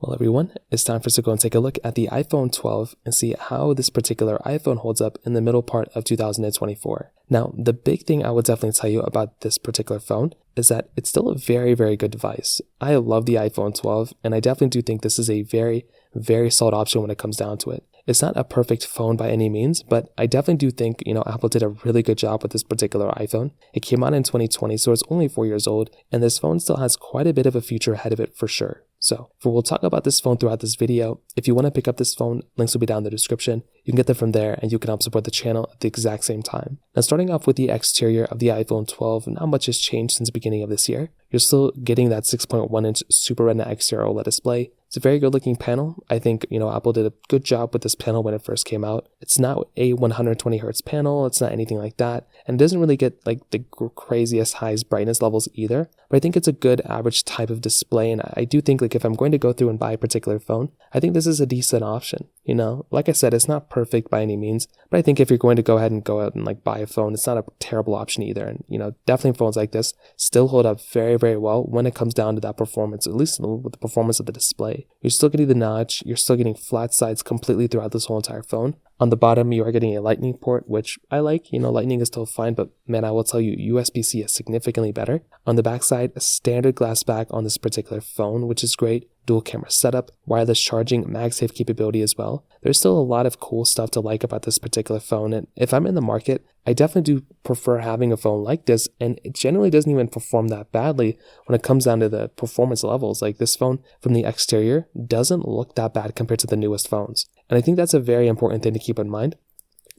Well everyone, it's time for us to go and take a look at the iPhone 12 and see how this particular iPhone holds up in the middle part of 2024. Now, the big thing I would definitely tell you about this particular phone is that it's still a very good device. I love the iPhone 12 and I definitely do think this is a very solid option when it comes down to it. It's not a perfect phone by any means, but I definitely do think, Apple did a really good job with this particular iPhone. It came out in 2020, so it's only 4 years old, and this phone still has quite a bit of a future ahead of it for sure. So we'll talk about this phone throughout this video. If you want to pick up this phone, links will be down in the description. You can get them from there and you can help support the channel at the exact same time. Now starting off with the exterior of the iPhone 12, not much has changed since the beginning of this year. You're still getting that 6.1-inch Super Retina exterior OLED display. It's a very good looking panel. I think, Apple did a good job with this panel when it first came out. It's not a 120 hertz panel. It's not anything like that. And it doesn't really get like the craziest highest brightness levels either. But I think it's a good average type of display. And I do think like if I'm going to go through and buy a particular phone, I think this is a decent option. Like I said, it's not perfect by any means, but I think if you're going to go out and like buy a phone, it's not a terrible option either. And, definitely phones like this still hold up very well when it comes down to that performance, at least with the performance of the display. You're still getting the notch, you're still getting flat sides completely throughout this whole entire phone. On the bottom, you are getting a lightning port, which I like. Lightning is still fine, but man, I will tell you, USB-C is significantly better. On the backside, a standard glass back on this particular phone, which is great. Dual camera setup, wireless charging, MagSafe capability as well. There's still a lot of cool stuff to like about this particular phone, and if I'm in the market, I definitely do prefer having a phone like this, and it generally doesn't even perform that badly when it comes down to the performance levels. Like this phone from the exterior doesn't look that bad compared to the newest phones, and I think that's a very important thing to keep in mind.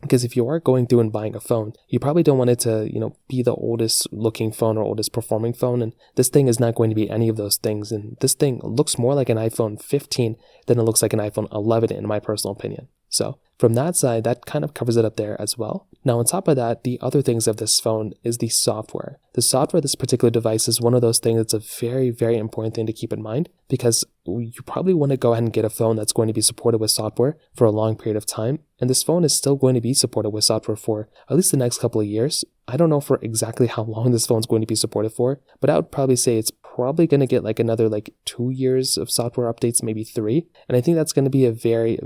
Because if you are going through and buying a phone, you probably don't want it to, be the oldest looking phone or oldest performing phone. And this thing is not going to be any of those things. And this thing looks more like an iPhone 15 than it looks like an iPhone 11 in my personal opinion. So from that side, that kind of covers it up there as well. Now on top of that, the other things of this phone is the software. The software of this particular device is one of those things that's a very important thing to keep in mind, because you probably want to go ahead and get a phone that's going to be supported with software for a long period of time. And this phone is still going to be supported with software for at least the next couple of years. I don't know for exactly how long this phone's going to be supported for, but I would probably say it's probably going to get like another 2 years of software updates, maybe 3. And I think that's going to be a very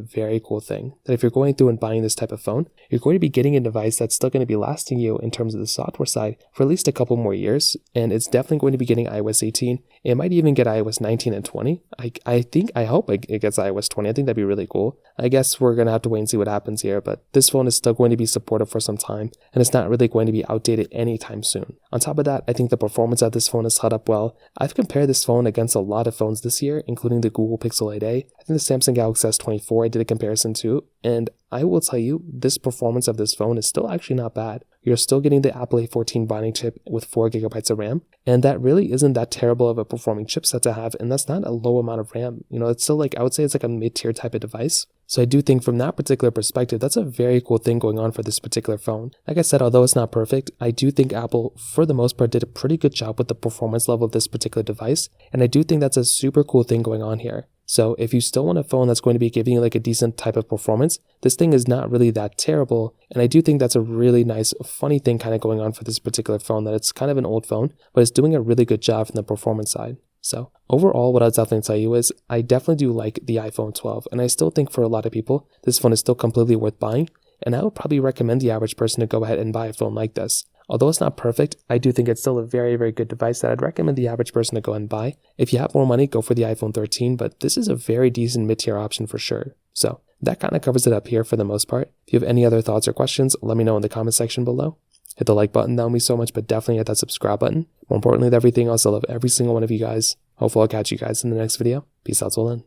cool thing, that if you're going through and buying this type of phone, you're going to be getting a device that's still going to be lasting you in terms of the software side for at least a couple more years. And it's definitely going to be getting iOS 18. It might even get iOS 19 and 20. I hope it gets iOS 20. I think that'd be really cool. I guess we're going to have to wait and see what happens here, but this phone is still going to be supported for some time, and it's not really going to be outdated anytime soon. On top of that, I think the performance of this phone has held up well. I've compared this phone against a lot of phones this year, including the Google Pixel 8a. I think the Samsung Galaxy S24 I did a comparison to, and I will tell you, this performance of this phone is still actually not bad. You're still getting the Apple A14 Bionic chip with 4GB of RAM, and that really isn't that terrible of a performing chipset to have, and that's not a low amount of RAM. It's still I would say it's like a mid-tier type of device. So I do think from that particular perspective, that's a very cool thing going on for this particular phone. Like I said, although it's not perfect, I do think Apple, for the most part, did a pretty good job with the performance level of this particular device, and I do think that's a super cool thing going on here. So if you still want a phone that's going to be giving you a decent type of performance, this thing is not really that terrible. And I do think that's a really nice, funny thing kind of going on for this particular phone, that it's kind of an old phone, but it's doing a really good job from the performance side. So overall, what I'll definitely tell you is I definitely do like the iPhone 12, and I still think for a lot of people, this phone is still completely worth buying. And I would probably recommend the average person to go ahead and buy a phone like this. Although it's not perfect, I do think it's still a very good device that I'd recommend the average person to go and buy. If you have more money, go for the iPhone 13, but this is a very decent mid-tier option for sure. So that kind of covers it up here for the most part. If you have any other thoughts or questions, let me know in the comment section below. Hit the like button, that would mean so much, but definitely hit that subscribe button. More importantly than everything else, I love every single one of you guys. Hopefully I'll catch you guys in the next video. Peace out till then.